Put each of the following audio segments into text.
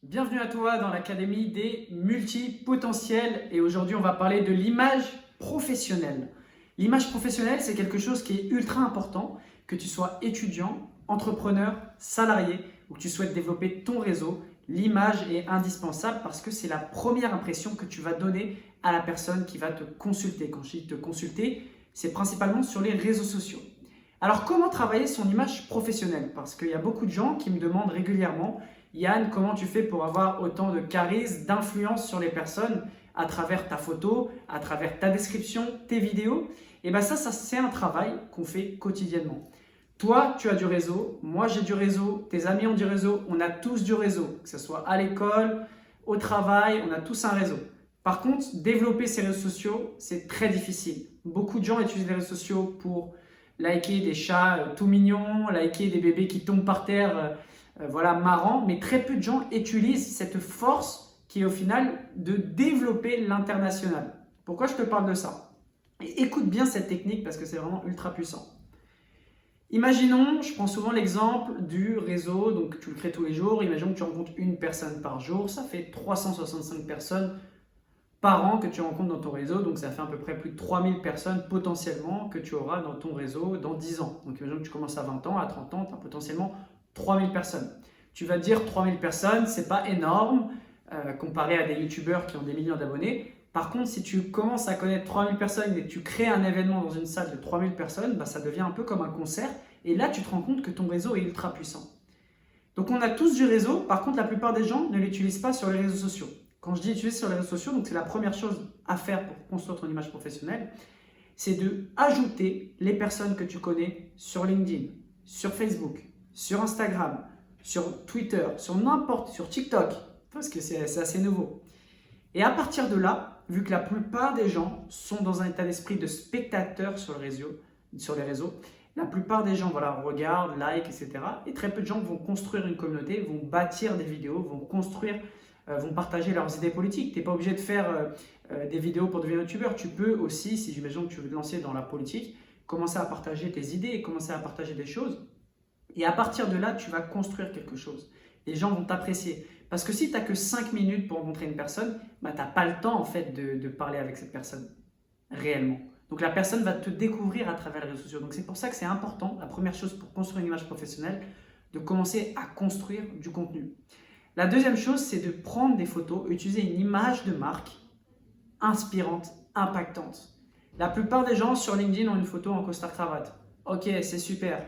Bienvenue à toi dans l'Académie des multipotentiels et aujourd'hui on va parler de l'image professionnelle. L'image professionnelle, c'est quelque chose qui est ultra important, que tu sois étudiant, entrepreneur, salarié ou que tu souhaites développer ton réseau. L'image est indispensable parce que c'est la première impression que tu vas donner à la personne qui va te consulter. Quand je dis te consulter, c'est principalement sur les réseaux sociaux. Alors comment travailler son image professionnelle? Parce qu'il y a beaucoup de gens qui me demandent régulièrement: Yann, comment tu fais pour avoir autant de charisme, d'influence sur les personnes à travers ta photo, à travers ta description, tes vidéos? Et bien ça c'est un travail qu'on fait quotidiennement. Toi, tu as du réseau, moi j'ai du réseau, tes amis ont du réseau, on a tous du réseau, que ce soit à l'école, au travail, on a tous un réseau. Par contre, développer ces réseaux sociaux, c'est très difficile. Beaucoup de gens utilisent les réseaux sociaux pour liker des chats tout mignons, liker des bébés qui tombent par terre, voilà, marrant, mais très peu de gens utilisent cette force qui est au final de développer l'international. Pourquoi je te parle de ça? Et écoute bien cette technique parce que c'est vraiment ultra puissant. Imaginons, je prends souvent l'exemple du réseau, donc tu le crées tous les jours, imaginons que tu rencontres une personne par jour, ça fait 365 personnes par an que tu rencontres dans ton réseau, donc ça fait à peu près plus de 3000 personnes potentiellement que tu auras dans ton réseau dans 10 ans. Donc imaginons que tu commences à 20 ans, à 30 ans, tu as potentiellement 3000 personnes. Tu vas dire 3000 personnes, c'est pas énorme comparé à des youtubeurs qui ont des millions d'abonnés. Par contre, si tu commences à connaître 3000 personnes et que tu crées un événement dans une salle de 3000 personnes, bah, ça devient un peu comme un concert. Et là, tu te rends compte que ton réseau est ultra puissant. Donc on a tous du réseau, par contre la plupart des gens ne l'utilisent pas sur les réseaux sociaux. Quand je dis utiliser sur les réseaux sociaux, donc c'est la première chose à faire pour construire ton image professionnelle, c'est de ajouter les personnes que tu connais sur LinkedIn, sur Facebook, sur Instagram, sur Twitter, sur TikTok, parce que c'est assez nouveau. Et à partir de là, vu que la plupart des gens sont dans un état d'esprit de spectateur sur les réseaux, la plupart des gens regardent, like, etc. Et très peu de gens vont construire une communauté, vont bâtir des vidéos, vont partager leurs idées politiques. Tu n'es pas obligé de faire des vidéos pour devenir youtubeur. Tu peux aussi, si j'imagine que tu veux te lancer dans la politique, commencer à partager tes idées, commencer à partager des choses. Et à partir de là, tu vas construire quelque chose. Les gens vont t'apprécier. Parce que si tu n'as que 5 minutes pour rencontrer une personne, bah, tu n'as pas le temps en fait de parler avec cette personne, réellement. Donc la personne va te découvrir à travers les réseaux sociaux. Donc c'est pour ça que c'est important, la première chose pour construire une image professionnelle, de commencer à construire du contenu. La deuxième chose, c'est de prendre des photos, utiliser une image de marque inspirante, impactante. La plupart des gens sur LinkedIn ont une photo en costard-cravate. Ok, c'est super.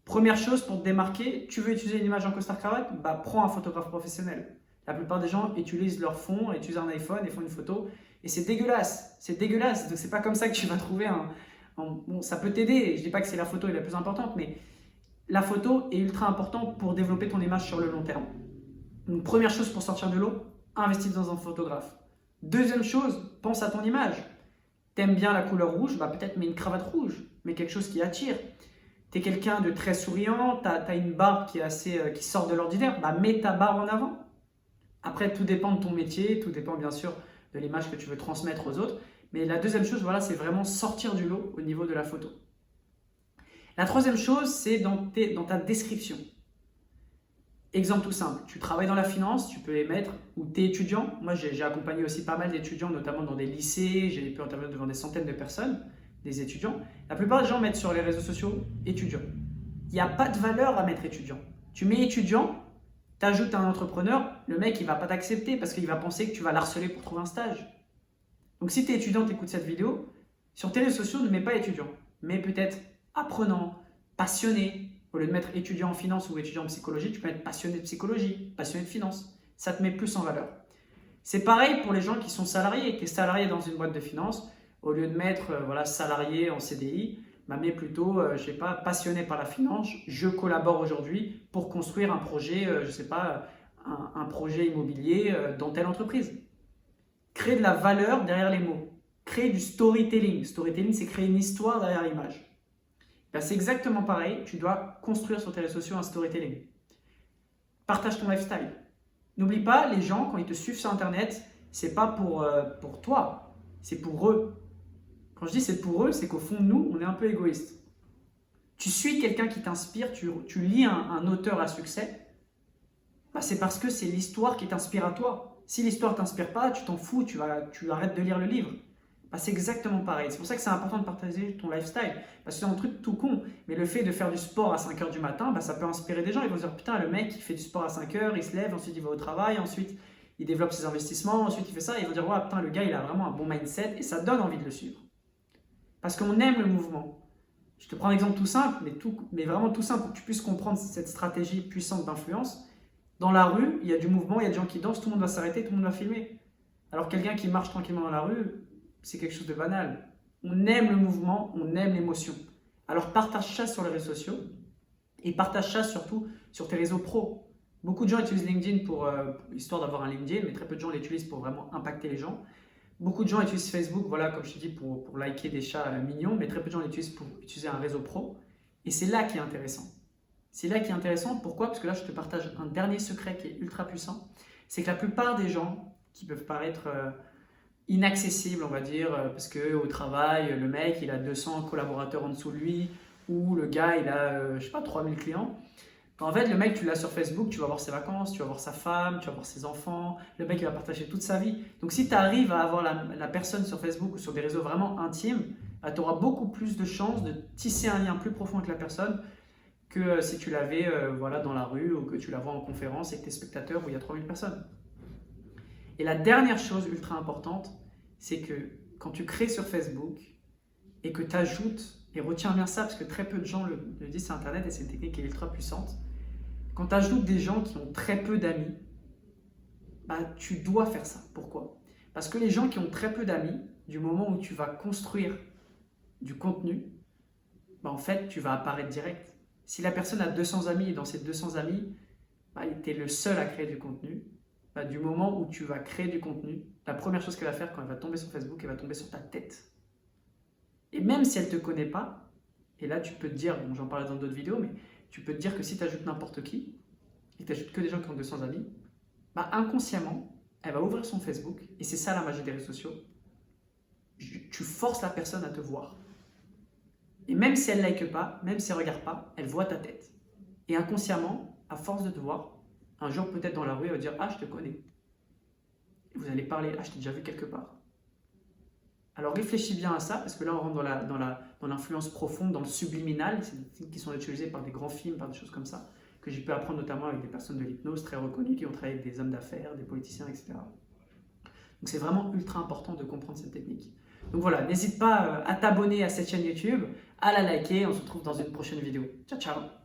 Première chose pour te démarquer, tu veux utiliser une image en costard-cravate? Bah, prends un photographe professionnel. La plupart des gens utilisent leur fond, utilisent un iPhone et font une photo. Et c'est dégueulasse. C'est dégueulasse. Donc, c'est pas comme ça que tu vas trouver bon, ça peut t'aider. Je dis pas que c'est la photo la plus importante, mais la photo est ultra importante pour développer ton image sur le long terme. Donc, première chose pour sortir de l'eau, investis dans un photographe. Deuxième chose, pense à ton image. T'aimes bien la couleur rouge? Bah, peut-être mets une cravate rouge, mais quelque chose qui attire. Tu es quelqu'un de très souriant, tu as une barbe qui sort de l'ordinaire, bah mets ta barbe en avant. Après, tout dépend de ton métier, tout dépend bien sûr de l'image que tu veux transmettre aux autres. Mais la deuxième chose, c'est vraiment sortir du lot au niveau de la photo. La troisième chose, c'est dans ta description. Exemple tout simple, tu travailles dans la finance, tu peux les mettre, ou tu es étudiant. Moi, j'ai accompagné aussi pas mal d'étudiants, notamment dans des lycées, j'ai pu intervenir devant des centaines de personnes, des étudiants. La plupart des gens mettent sur les réseaux sociaux étudiant. Il n'y a pas de valeur à mettre étudiant. Tu mets étudiant, tu ajoutes un entrepreneur, le mec il ne va pas t'accepter parce qu'il va penser que tu vas l'harceler pour trouver un stage. Donc si tu es étudiant, tu écoutes cette vidéo, sur tes réseaux sociaux ne mets pas étudiant, mais peut-être apprenant, passionné. Au lieu de mettre étudiant en finance ou étudiant en psychologie, tu peux mettre passionné de psychologie, passionné de finance. Ça te met plus en valeur. C'est pareil pour les gens qui sont salariés. Tu es salarié dans une boîte de finance. Au lieu de mettre salarié en CDI, mets plutôt, passionné par la finance, je collabore aujourd'hui pour construire un projet, un projet immobilier dans telle entreprise. Créer de la valeur derrière les mots. Créer du storytelling. Storytelling, c'est créer une histoire derrière l'image. C'est exactement pareil, tu dois construire sur tes réseaux sociaux un storytelling. Partage ton lifestyle. N'oublie pas, les gens, quand ils te suivent sur Internet, c'est pas pour toi, c'est pour eux. Quand je dis c'est pour eux, c'est qu'au fond de nous, on est un peu égoïste. Tu suis quelqu'un qui t'inspire, tu lis un auteur à succès, C'est parce que c'est l'histoire qui t'inspire à toi. Si l'histoire ne t'inspire pas, tu t'en fous, tu arrêtes de lire le livre. C'est exactement pareil. C'est pour ça que c'est important de partager ton lifestyle. Parce que c'est un truc tout con. Mais le fait de faire du sport à 5 h du matin, ça peut inspirer des gens. Ils vont se dire, putain, le mec, il fait du sport à 5 h, il se lève, ensuite il va au travail, ensuite il développe ses investissements, ensuite il fait ça. Et ils vont dire, ouais, putain, le gars, il a vraiment un bon mindset. Et ça donne envie de le suivre. Parce qu'on aime le mouvement. Je te prends un exemple tout simple, mais vraiment tout simple pour que tu puisses comprendre cette stratégie puissante d'influence. Dans la rue, il y a du mouvement, il y a des gens qui dansent, tout le monde va s'arrêter, tout le monde va filmer. Alors quelqu'un qui marche tranquillement dans la rue, c'est quelque chose de banal. On aime le mouvement, on aime l'émotion. Alors partage ça sur les réseaux sociaux et partage ça surtout sur tes réseaux pro. Beaucoup de gens utilisent LinkedIn pour histoire d'avoir un LinkedIn, mais très peu de gens l'utilisent pour vraiment impacter les gens. Beaucoup de gens utilisent Facebook, voilà, comme je te dis, pour liker des chats mignons, mais très peu de gens l'utilisent pour utiliser un réseau pro. Et c'est là qui est intéressant. C'est là qui est intéressant. Pourquoi? Parce que là, je te partage un dernier secret qui est ultra puissant. C'est que la plupart des gens qui peuvent paraître inaccessibles, on va dire, parce qu'au travail, le mec, il a 200 collaborateurs en dessous de lui, ou le gars, il a, je sais pas, 3000 clients. En fait, le mec, tu l'as sur Facebook, tu vas voir ses vacances, tu vas voir sa femme, tu vas voir ses enfants. Le mec, il va partager toute sa vie. Donc, si tu arrives à avoir la personne sur Facebook ou sur des réseaux vraiment intimes, tu auras beaucoup plus de chances de tisser un lien plus profond avec la personne que si tu l'avais voilà, dans la rue ou que tu la vois en conférence avec tes spectateurs où il y a 3000 personnes. Et la dernière chose ultra importante, c'est que quand tu crées sur Facebook et que tu ajoutes, et retiens bien ça parce que très peu de gens le disent sur Internet et c'est une technique qui est ultra puissante, quand tu ajoutes des gens qui ont très peu d'amis, tu dois faire ça. Pourquoi? Parce que les gens qui ont très peu d'amis, du moment où tu vas construire du contenu, en fait, tu vas apparaître direct. Si la personne a 200 amis et dans ces 200 amis, tu es le seul à créer du contenu, du moment où tu vas créer du contenu, la première chose qu'elle va faire quand elle va tomber sur Facebook, elle va tomber sur ta tête. Et même si elle ne te connaît pas, et là tu peux te dire, bon j'en parlais dans d'autres vidéos, mais tu peux te dire que si tu ajoutes n'importe qui, et que tu ajoutes que des gens qui ont 200 amis, inconsciemment, elle va ouvrir son Facebook, et c'est ça la magie des réseaux sociaux, tu forces la personne à te voir. Et même si elle ne like pas, même si elle ne regarde pas, elle voit ta tête. Et inconsciemment, à force de te voir, un jour peut-être dans la rue, elle va dire « Ah, je te connais ». Et vous allez parler « Ah, je t'ai déjà vu quelque part ». Alors réfléchis bien à ça, parce que là on rentre dans l'influence profonde, dans le subliminal, c'est des techniques qui sont utilisées par des grands films, par des choses comme ça, que j'ai pu apprendre notamment avec des personnes de l'hypnose très reconnues qui ont travaillé avec des hommes d'affaires, des politiciens, etc. Donc c'est vraiment ultra important de comprendre cette technique. Donc voilà, n'hésite pas à t'abonner à cette chaîne YouTube, à la liker, on se retrouve dans une prochaine vidéo. Ciao ciao.